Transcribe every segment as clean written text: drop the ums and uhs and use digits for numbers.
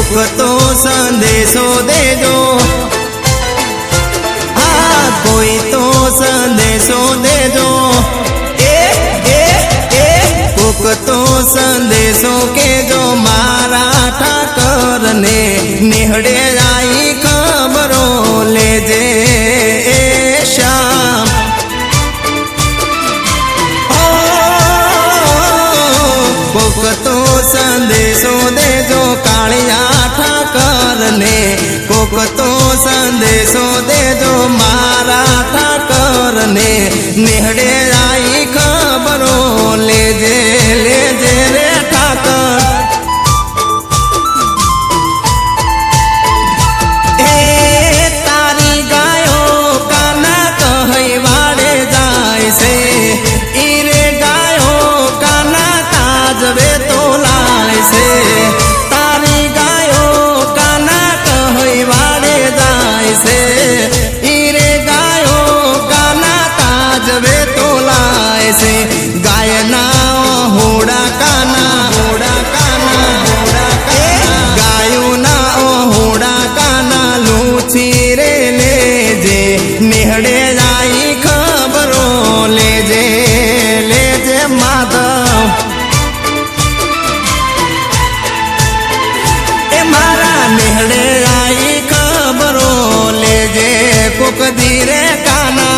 કોક તો સંદેશો દેજો, હા કોઈ તો સંદેશો દેજો, કોક તો સંદેશો કેજો મારા ઠાકરને, નિહળે આવી ખબરો લેજે શ્યામ. કોક તો સંદેશો દેજો કાળિયા ઠાકરને, કોક તો સંદેશો દેજો મારા ઠાકરને, નિહળે આવી ખબરો લેજે લેજે રે ઠાકર. એ તારી ગાયો કાના કહી વાડે જાય છે, ઈ રે ગાયો કાના તાજવે તો લાય છે, તારી ગાયો કાના કહી વાડે જાય છે, ઈ રે ગાયો કાના તાજવે તો લાય છે. ગાયના હોડા કાના હોડા કાના હોડા કાના, ગાયોના હોડા કાના લૂછી રે લેજે, નિહળે આવી ખબરો લેજે લેજે માધવ. એ મારા નિહળે આવી ખબરો લેજે કોક ધીરે કાના.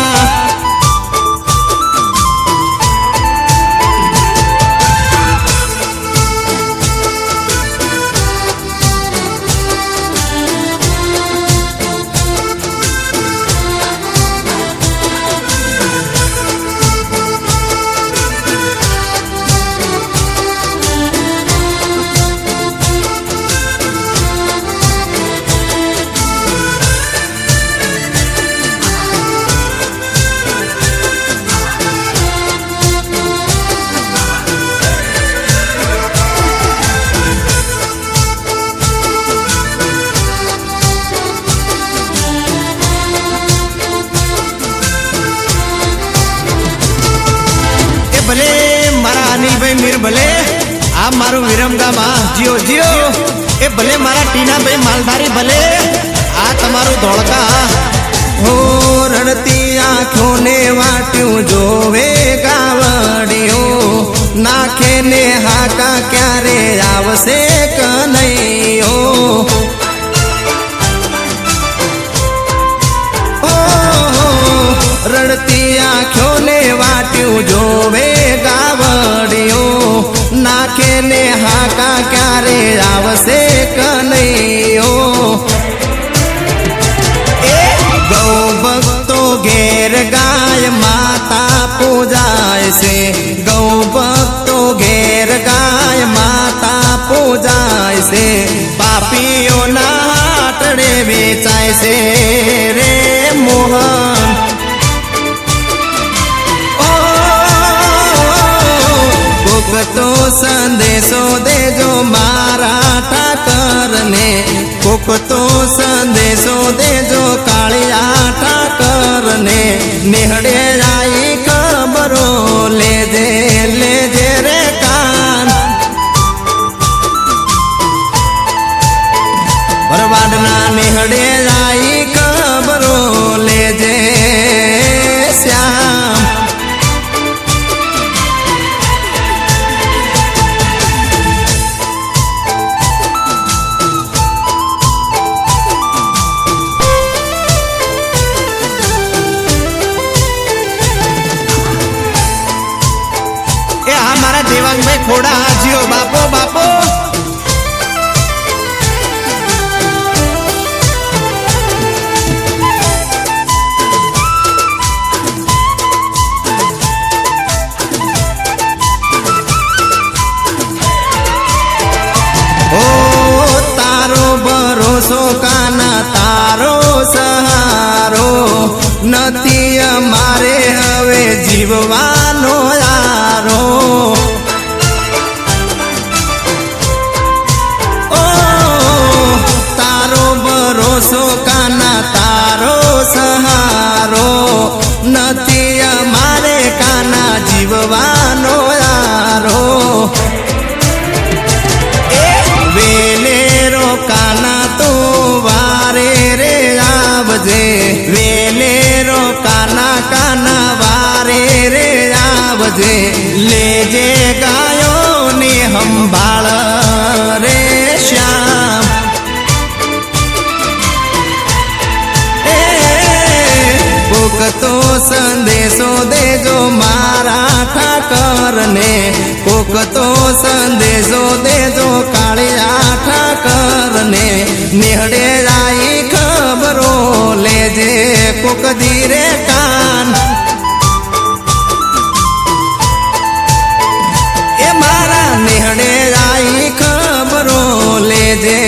ભલે મારા અનિલભાઈ મીર ભલે, આ મારું વિરમગામ જીઓ જીઓ. એ ભલે મારા ટીનાભાઈ માલધારી ભલે, આ તમારું ધોળકા. હો રડતી આંખોને વાટ્યું જોવે ગાવડીઓ, નાખે ને હાકા ક્યારે આવશે કનૈયો. રડતી આંખોને વાટ્યું જોવે ગાવડીઓ, નાખે ને હાકા ક્યારે આવશે કનૈયો. એ ગૌ ભક્તો ઘેર ગાય માતા પૂજાય છે, ગૌ ભક્તો ઘેર ગાય માતા પૂજાય છે, પાપીઓના હાટડે વેચાય છે રે મોહન. કોક તો સંદેશો દેજો મારા ઠાકરને, કોક તો સંદેશો દેજો કાળિયા ઠાકરને, નિહળે આવી ખબરો લેજે લેજે રે કાન. ભરવાડના નિહળે આવી ખબરો લેજે શ્યામ. મારા દેવાંગભાઈ ખોડા હાજીઓ બાપો બાપો. ઓ તારો ભરોસો કાના તારો સહારો, નથી અમારે હવે જીવવાનો યારો. ઓ તારો ભરોસો કાના તારો સહારો, નથી અમારે કાના જીવવાનો યારો. વેલેરો કા લેજે ગાયોની સંભાળ રે શ્યામ. કોક તો સંદેશો દેજો મારા ઠાકરને, કોક તો સંદેશો દેજો કાળિયા ઠાકરને. નિહળે આઈ ખબરો લેજે કોક ધીરે કાન. એ મારા નિહળે આઈ ખબરો લેજે.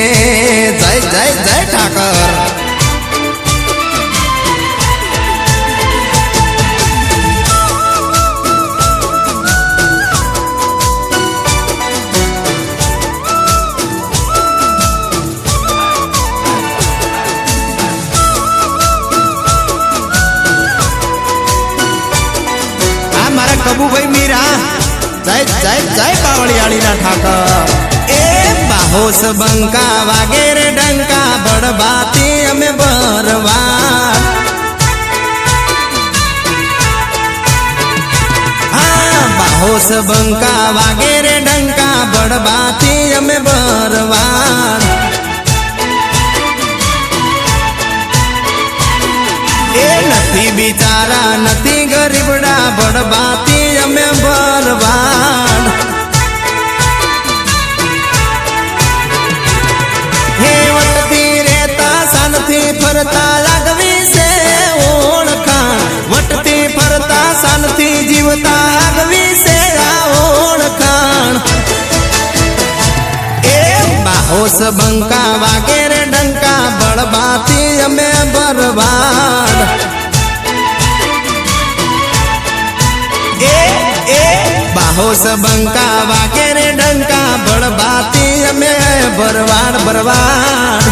જય જય જય ઠાકર. કબુભાઈ મીરા જય જય જય બાવળિયાળીના ઠાકર. એ બાહોસ બંકા વાગેરે ડંકા બળબાતી અમે બરવાર. હા બાહોસ બંકા વાગેરે ડંકા બળબાતી અમે બરવાર. એ નથી બિચારા નથી ગરીબડા બળબાતી અમે બરવાડ. હે વટતી રહેતા શાનથી ફરતા આગવી છે ઓળખાણ. વટતી ફરતા શાનથી જીવતા આગવી છે આ ઓળખાણ. એ બાહોસ બંકા વાગેરે ડંકા બળબાતી અમે બરવાડ. બાહોસ બંકા વાગેરે ડંકા બળબાતી અમે બરવાડ બરવાડ.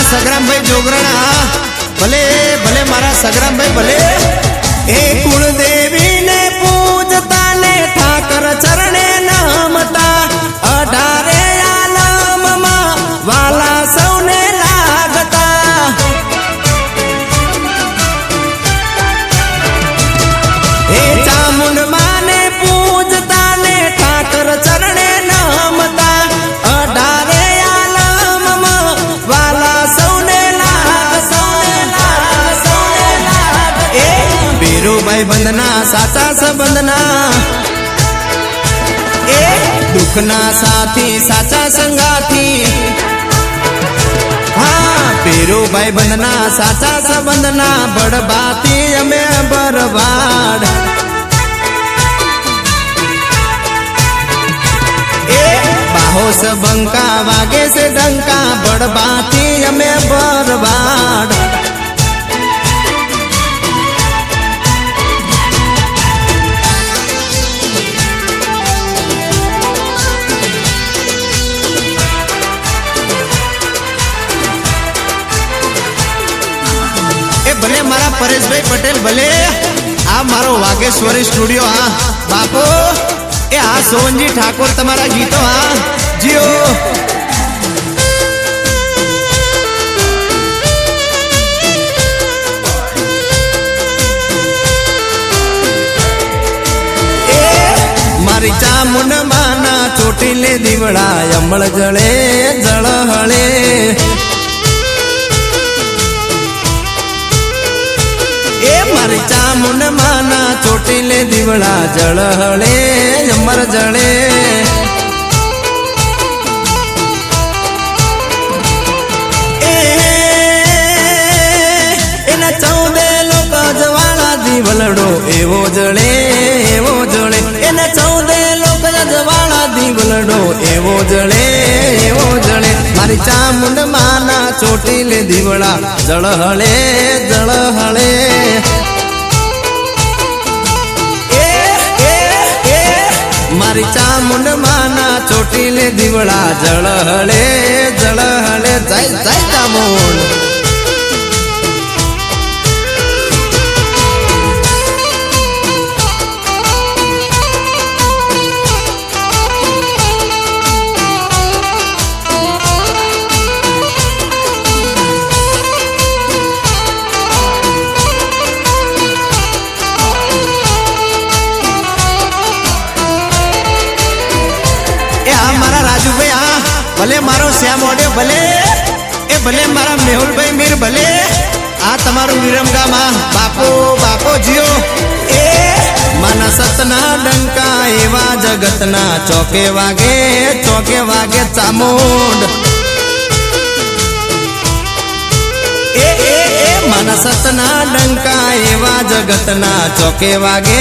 સગરામભાઈ જોગરણા ભલે ભલે મારા સગરામભાઈ ભલે. એ કુળદેવીને પૂજતા ને ઠાકર ચરણે નમતા. 18 આલમમાં વાલા સૌને લાગતા. એ ચામુંડ માને પૂજતા ને ઠાકર ચરણે નમતા. 18 આલમમાં વાલા સૌને લાગ. એ વીરુભાઈ બંધના સાચા સંબંધના. એ દુઃખના સાથી સાચા સંગાથી. હા વીરુભાઈ બંધના સાચા સંબંધના બળબાતી અમે બરવાડ. એ બાહોસ બંકા વાગે છે ડંકા બળબાતી અમે બરવાડ. ભલે મારા પરેશભાઈ પટેલ ભલે. આ મારો વાગેશ્વરી સ્ટુડિયો. હા બાપુ એ આ સોવનજી ઠાકોર તમારા ગીતો. હા જીઓ. મારી ચામુંડ માના ચોટીલે દીવડા અમળ જળે જળહળે. એ મારી ચામુંડ માના ચોટીલે દીવડા જળહળે અમર જળે. એના 14 લોક જવાળા દીવલડો એવો જળે એવો જળે. એના 14 લોક જવાળા દીવલડો એવો જળે એવો જળે. મારી ચામુંડ માના ચોટીલે દીવડા જળહળે જળહળે. મારી ચામુંડ માના ચોટીલે દીવડા જળહળે જળહળે જય જય ચામુંડ ભલે મારો શ્યામ ઓડ્યો ભલે એ ભલે મારા મેહુલભાઈ મીર ભલે આ તમારું વિરમગામાં બાપો બાપો જીઓ એ માના સતના ડંકા એવા જગતના ચોકે વાગે ચામુંડ એ માના સતના ડંકા એવા જગતના ચોકે વાગે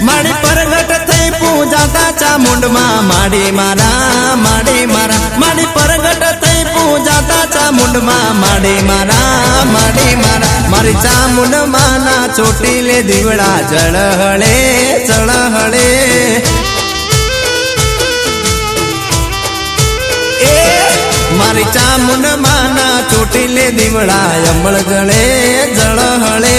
માડી પરગટ થઈ પૂજાતા ચામુંડમાં માડી મારા માડી પરગટ થઈ પૂજાતા ચામુંડમાં માડી મારા મારી ચામુંડ માના ચોટીલે દીવડા જળહળે જળહળે એ મારી ચામુંડ માના ચોટીલે દીવડા અમળ ગળે જળહળે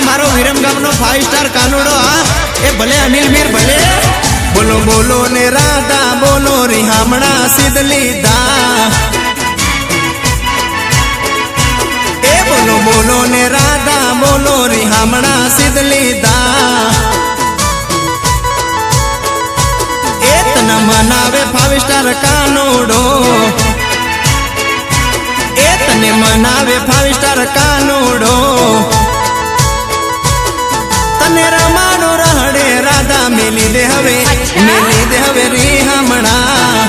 મારો વિરમગામનો 5 સ્ટાર કાનુડો એ ભલે અનિલ મીર ભલે બોલો બોલો ને રાધા બોલો રિહામણા સિદ્ધલી દા એ બોલો ને રાધા બોલો રિહામણા સિદ્ધલી દા એ તન મનાવે 5 સ્ટાર કાનુડો એ તને મનાવે 5 સ્ટાર કાનુડો તને રમાડો રહડે રાધા મેલી દે હવે રિહામણા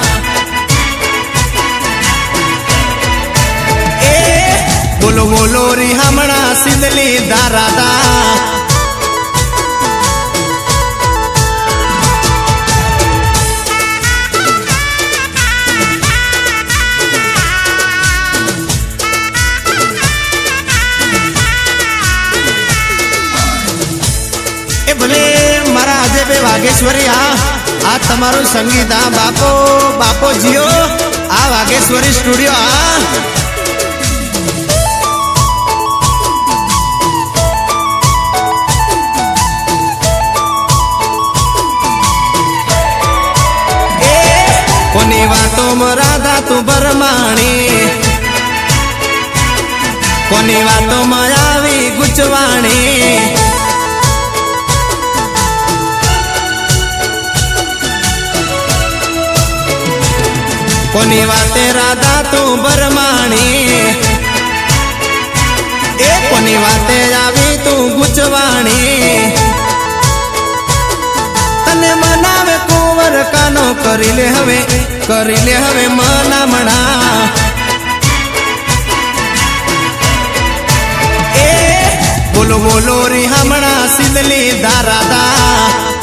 એ બોલો બોલો રિહામણા સિદ્ધલી દા રાધા ભલે મારા અજયભાઈ વાઘેશ્વરી આ તમારું સંગીત બાપો બાપો જીઓ આ વાઘેશ્વરી સ્ટુડિયો કોની વાતોમાં રાધા તું ભરમાણી કોની વાતોમાં આવી ગુચવાણી કોની વાતે રાધા તું ભરમાણી એ કોની વાતે આવી તું ગુચવાણી તને મનાવે કુંવર કાનો કરી લે હવે મનામણા એ બોલો બોલો રિહામણા સિદ્ધલી દા રાધા